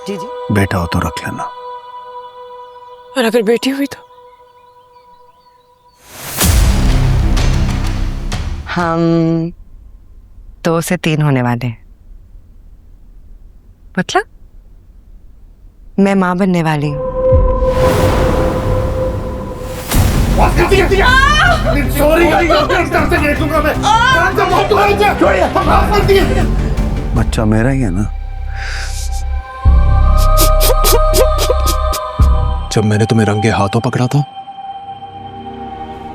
जी जी। बेटा हो तो रख लेना। और अगर बेटी हुई तो? हम 2 से 3 होने वाले हैं। मतलब मैं मां बनने वाली हूँ। बच्चा मेरा ही है ना। जब मैंने तुम्हें रंगे हाथों पकड़ा था।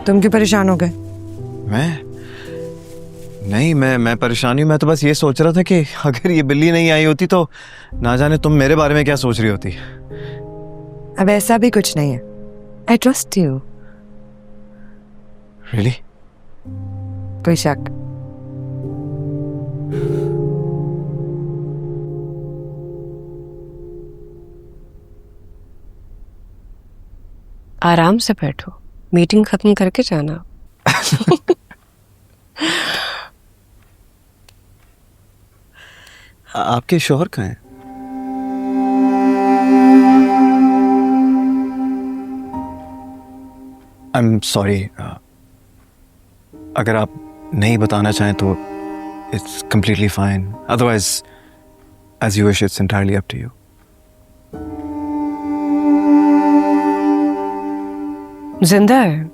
तुम क्यों परेशान हो गए? मैं परेशानी, मैं तो बस ये सोच रहा था कि अगर ये बिल्ली नहीं आई होती तो ना जाने तुम मेरे बारे में क्या सोच रही होती। अब ऐसा भी कुछ नहीं है। I trust you. रियली? कोई शक? आराम से बैठो, मीटिंग खत्म करके जाना। आपके शौहर कहाँ हैं? आई एम सॉरी, अगर आप नहीं बताना चाहें तो it's completely fine, otherwise as you wish, it's entirely up to you. जिंदा है,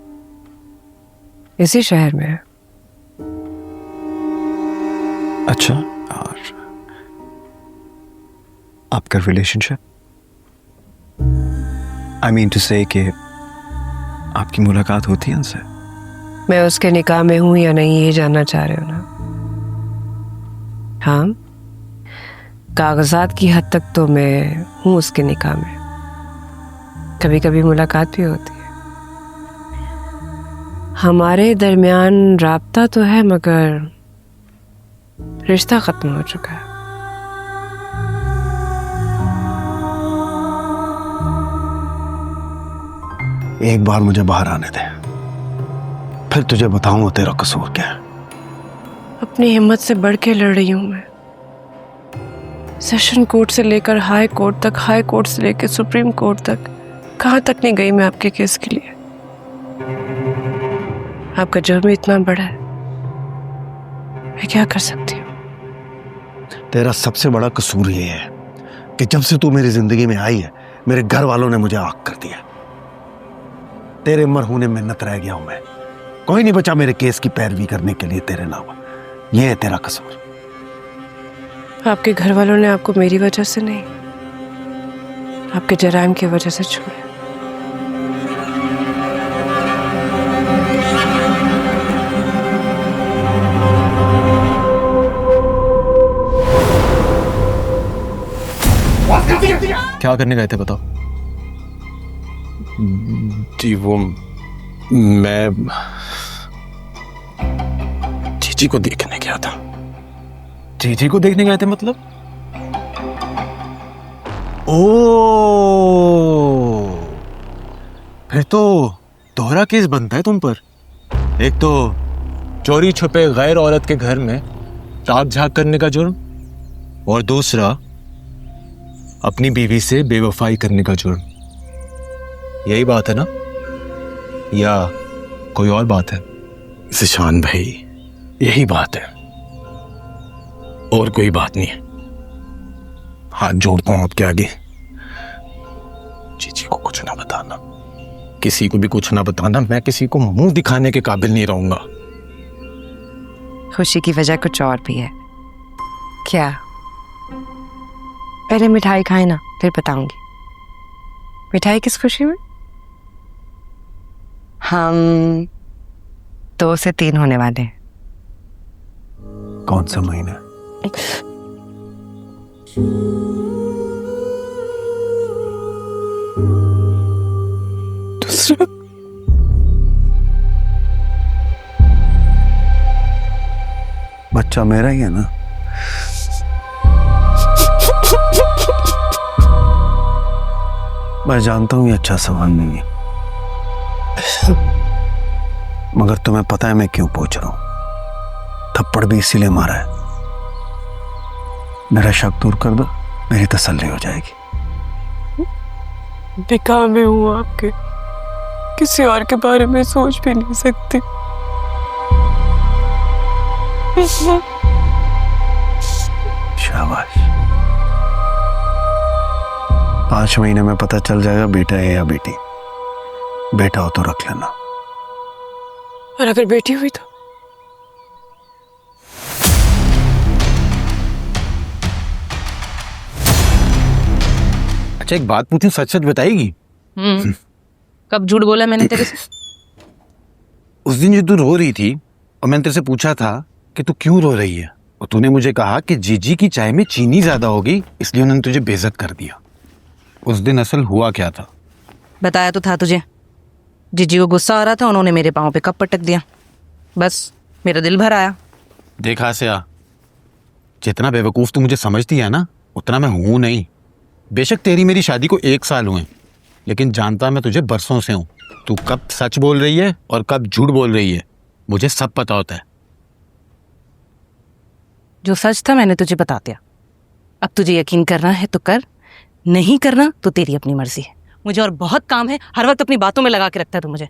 इसी शहर में है। अच्छा, और आपका रिलेशनशिप? आई मीन टू से कि आपकी मुलाकात होती है उनसे? मैं उसके निकाह में हूं या नहीं, ये जानना चाह रहे हो ना? हाँ, कागजात की हद तक तो मैं हूं उसके निकाह में। कभी कभी मुलाकात भी होती है। हमारे दरमियान राब्ता तो है, मगर रिश्ता खत्म हो चुका है। एक बार मुझे बाहर आने दे, फिर तुझे बताऊंगा तेरा कसूर क्या है। अपनी हिम्मत से बढ़ के लड़ रही हूं मैं। सेशन कोर्ट से लेकर हाई कोर्ट तक, हाई कोर्ट से लेकर सुप्रीम कोर्ट तक, कहां तक नहीं गई मैं आपके केस के लिए। आपका जुर्म इतना बड़ा है, मैं क्या कर सकती हूँ? तेरा सबसे बड़ा कसूर ये है कि जब से तू मेरी जिंदगी में आई है, मेरे घर वालों ने मुझे आग कर दिया। तेरे मरहूने मिन्नत रह गया हूं मैं। कोई नहीं बचा मेरे केस की पैरवी करने के लिए तेरे अलावा। ये है तेरा कसूर। आपके घर वालों ने आपको मेरी वजह से नहीं, आपके जराइम की वजह से छोड़ा। क्या करने गए थे बताओ? जी वो मैं जीजी को देखने गया था। जीजी को देखने गए थे मतलब? ओ, फिर तो दोहरा केस बनता है तुम पर। एक तो चोरी छुपे गैर औरत के घर में ताक झाक करने का जुर्म, और दूसरा अपनी बीवी से बेवफाई करने का जुर्म। यही बात है ना, या कोई और बात है? ज़िशान भाई, यही बात है, और कोई बात नहीं है। हाथ जोड़ता हूं आपके आगे, जीजी को कुछ ना बताना, किसी को भी कुछ ना बताना। मैं किसी को मुंह दिखाने के काबिल नहीं रहूंगा। खुशी की वजह कुछ और भी है। क्या? पहले मिठाई खाए ना, फिर बताऊंगी। मिठाई किस खुशी में? हम 2 से 3 होने वाले हैं। कौन सा महीना? दूसरा। बच्चा मेरा ही है ना। मैं जानता हूं ये अच्छा सवाल नहीं है, मगर तुम्हें पता है मैं क्यों पूछ रहा हूं। थप्पड़ भी इसीलिए मारा है। मेरा शक दूर कर दो, मेरी तसल्ली हो जाएगी। निकाह में हूँ आपके, किसी और के बारे में सोच भी नहीं सकती। शाबाश। 5 महीने में पता चल जाएगा बेटा है या बेटी। बेटा हो तो रख लेना। और अगर बेटी हुई तो? अच्छा एक बात पूछूं, सच सच बताएगी? कब झूठ बोला मैंने तेरे से? उस दिन जो तू रो रही थी और मैंने तेरे से पूछा था कि तू क्यों रो रही है, और तूने मुझे कहा कि जीजी की चाय में चीनी ज्यादा होगी इसलिए उन्होंने तुझे बेइज्जत कर दिया। उस दिन असल हुआ क्या था? बताया तो था तुझे, जीजी को गुस्सा आ रहा था, उन्होंने मेरे पाँव पे कप पटक दिया, बस मेरा दिल भर आया। देखा से आ, जितना बेवकूफ तू मुझे समझती है ना उतना मैं हूं नहीं। बेशक तेरी मेरी शादी को 1 साल हुए, लेकिन जानता मैं तुझे बरसों से हूं। तू कब सच बोल रही है और कब झूठ बोल रही है मुझे सब पता होता है। जो सच था मैंने तुझे बता दिया, अब तुझे यकीन करना है तो कर, नहीं करना तो तेरी अपनी मर्जी है। मुझे और बहुत काम है, हर वक्त अपनी बातों में लगा के रखता है तू मुझे।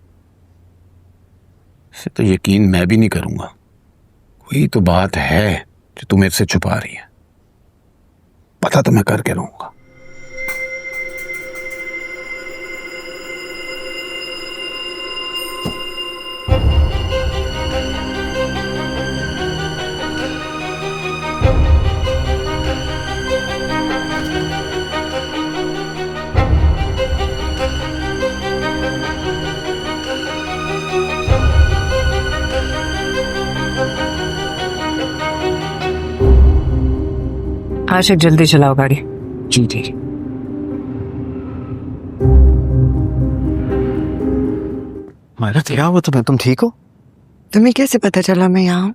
इसे तो यकीन मैं भी नहीं करूंगा, कोई तो बात है जो तू मेरे से छुपा रही है। पता तो मैं करके रहूंगा। आशिक जल्दी चलाओ गाड़ी। जी जी। मायरा क्या हुआ तुम्हें? तुम ठीक हो? तुम्हें कैसे पता चला मैं यहाँ हूँ?